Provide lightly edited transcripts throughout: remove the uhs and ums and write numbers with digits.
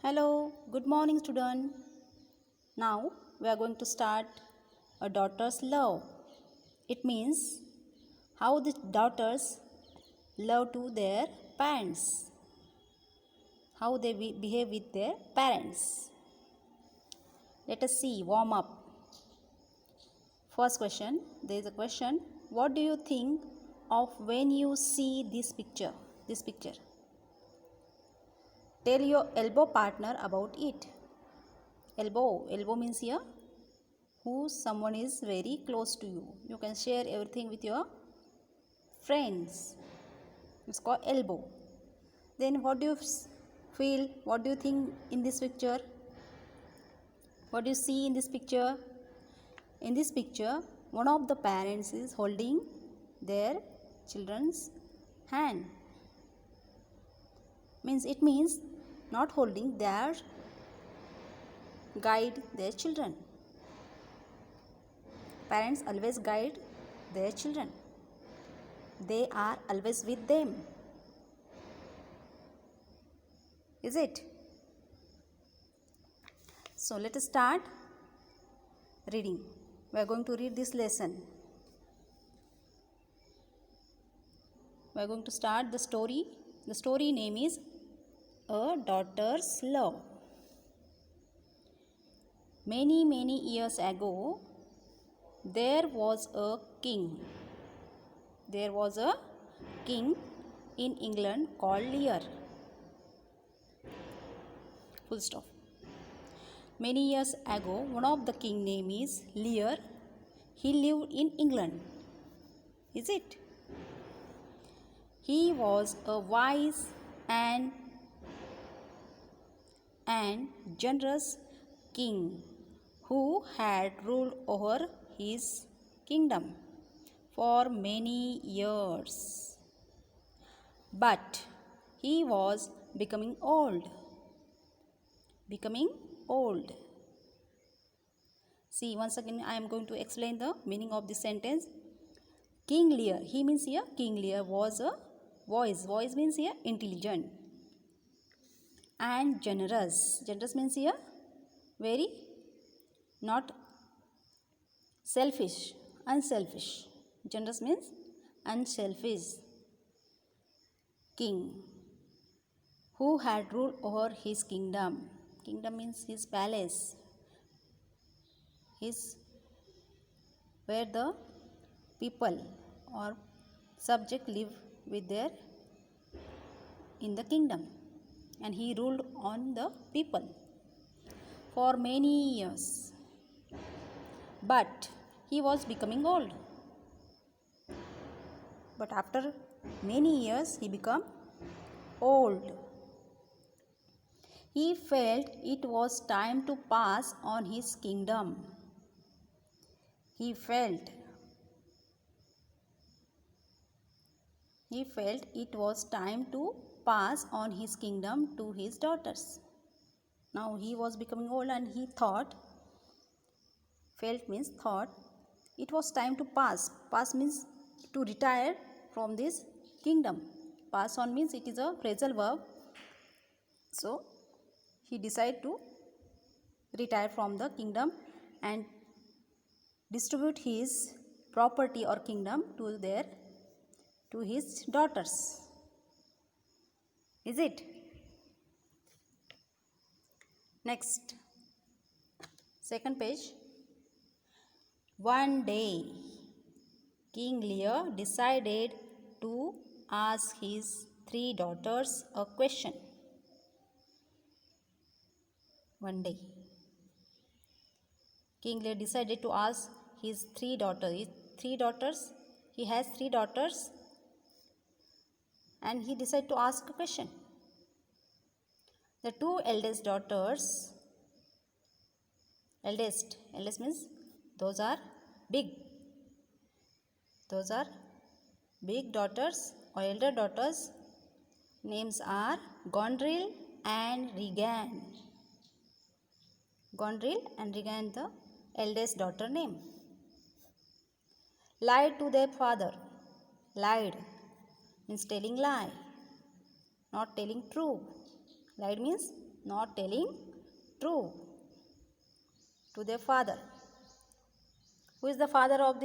Hello, good morning, student. Now we are going to start a daughter's love. It means how the daughters love to their parents, how they behave with their parents. Let us see, warm up. First question, there is a question. What do you think of when you see this picture? This picture. Tell your elbow partner about it. Elbow means here who someone is very close to you. You can share everything with your friends. It's called elbow. Then what do you feel? What do you think in this picture? What do you see in this picture? In this picture, one of the parents is holding their children's hand. It means not holding, they are guide their children. Parents always guide their children. They are always with them. Is it? So let us start reading. We are going to read this lesson. We are going to start the story. The story name is A Daughter's Love. Many years ago, there was a king. There was a king in England called Lear. Full stop. Many years ago, one of the king name is Lear. He lived in England. Is it? He was a wise and generous king who had ruled over his kingdom for many years. But he was becoming old. See, once again I am going to explain the meaning of this sentence. King Lear, he means here King Lear was a wise. Wise means here intelligent. And generous. Generous means here very not selfish, unselfish. Generous means unselfish. King who had ruled over his kingdom. Kingdom means his palace. Where the people or subject live with their in the kingdom, and he ruled on the people for many years. But he was becoming old. But after many years he became old. He felt it was time to pass on his kingdom. He felt it was time to pass on his kingdom to his daughters. Now he was becoming old and he thought, felt means thought, it was time to pass. Pass means to retire from this kingdom. Pass on means it is a phrasal verb. So he decided to retire from the kingdom and distribute his property or kingdom to his daughters. Is it? Next, second page. One day, King Lear decided to ask his 3 daughters a question. One day, King Lear decided to ask his 3 daughters. He has 3 daughters, and he decided to ask a question. The 2 eldest daughters, eldest means those are big daughters or elder daughters. Names are Gondril and Regan. The eldest daughter name. Lied to their father. Lied means telling lie, not telling true. Lied means not telling true to their father. Who is the father of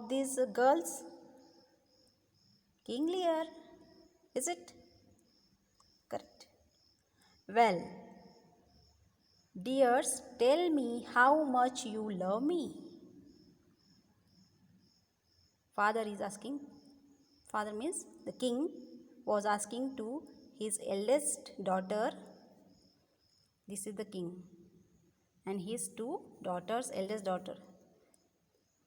these girls? King Lear. Is it? Correct. Well, dears, tell me how much you love me. Father is asking. Father means the king was asking to his eldest daughter. This is the king and his two daughters, eldest daughter,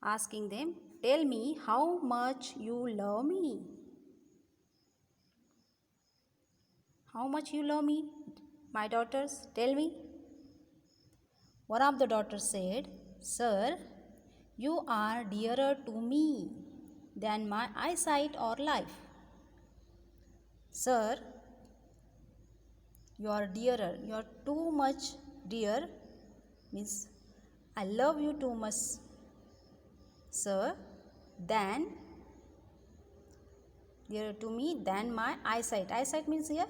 asking them, tell me how much you love me. How much you love me, my daughters? Tell me. One of the daughters said, Sir, you are dearer to me than my eyesight or life. Sir, you are dearer. You are too much dear. Means I love you too much, sir, than dearer to me than my eyesight. Eyesight means here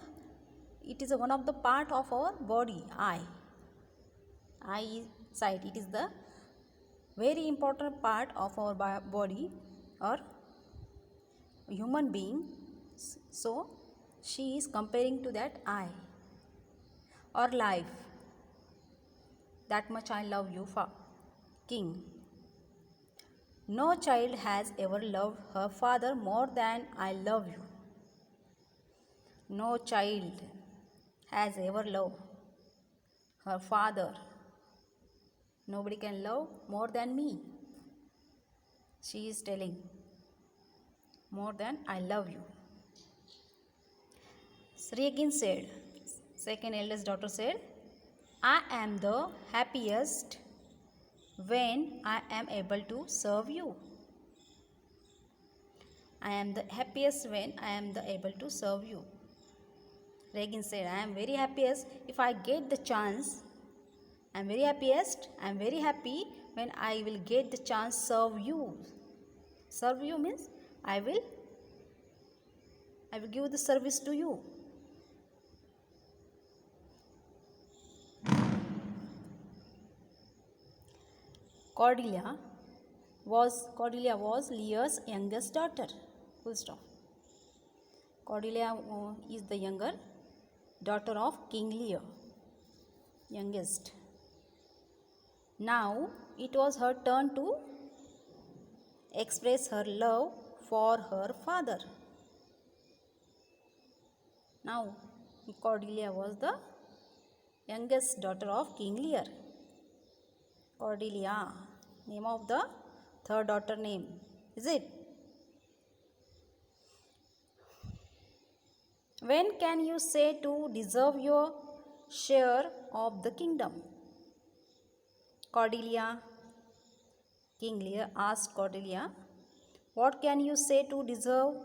it is one of the part of our body. Eyesight. It is the very important part of our body or human being. So she is comparing to that eye or life. That much I love you, king. No child has ever loved her father more than I love you. No child has ever loved her father. Nobody can love more than me. She is telling, more than I love you. Regin said, second eldest daughter said, I am the happiest when I am able to serve you. I am the happiest when I am able to serve you. Regin said, I am very happiest if I get the chance. I am very happiest. I am very happy when I will get the chance serve you. Serve you means I will give the service to you. Cordelia was Lear's youngest daughter. Full stop. Cordelia is the younger daughter of King Lear, youngest. Now it was her turn to express her love for her father. Now Cordelia was the youngest daughter of King Lear. Cordelia, name of the third daughter name, is it? When can you say to deserve your share of the kingdom? Cordelia, King Lear asked Cordelia, what can you say to deserve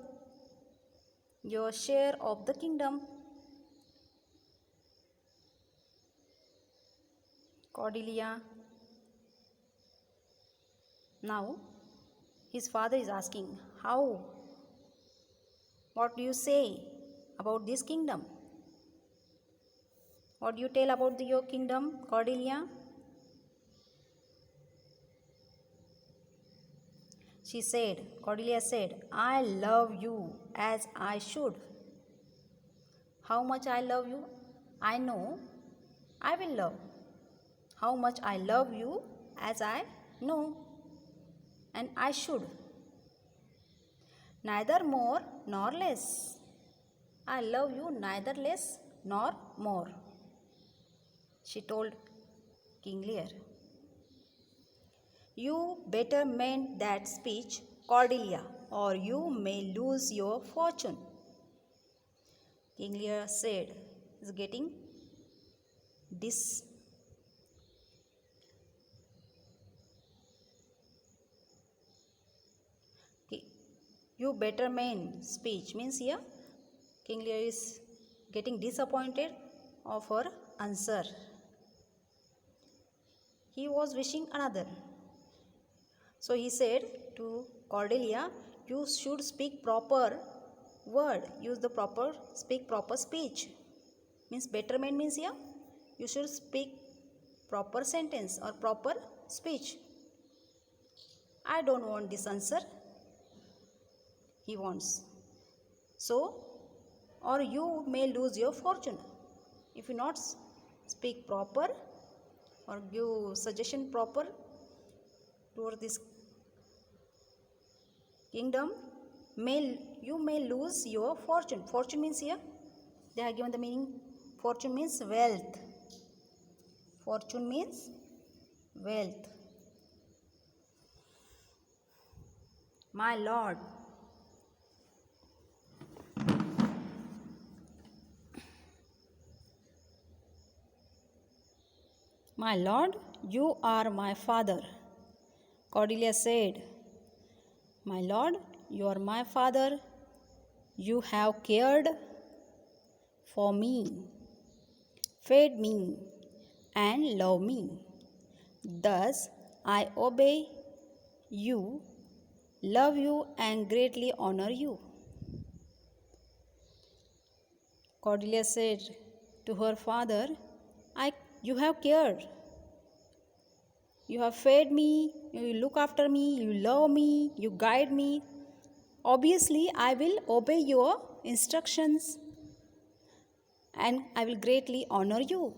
your share of the kingdom? Cordelia. Now his father is asking, how? What do you say about this kingdom? What do you tell about your kingdom, Cordelia? Cordelia said, I love you as I should. How much I love you? I know I will love. How much I love you as I know and I should. Neither more nor less. I love you neither less nor more, she told King Lear. You better mend that speech, Cordelia, or you may lose your fortune. King Lear said, is getting this. You better mend speech means here King Lear is getting disappointed of her answer. He was wishing another. So he said to Cordelia, you should speak proper word, speak proper speech. Means betterment means here you should speak proper sentence or proper speech. I don't want this answer, he wants. So, or you may lose your fortune. If you not speak proper or give suggestion proper toward this kingdom, you may lose your fortune. Fortune means here, they have given the meaning, fortune means wealth. Fortune means wealth. My lord, my lord, you are my father. Cordelia said, my lord, you are my father. You have cared for me, fed me, and loved me. Thus I obey you, love you, and greatly honor you. Cordelia said to her father, you have cared. You have fed me, you look after me, you love me, you guide me. Obviously, I will obey your instructions and I will greatly honor you.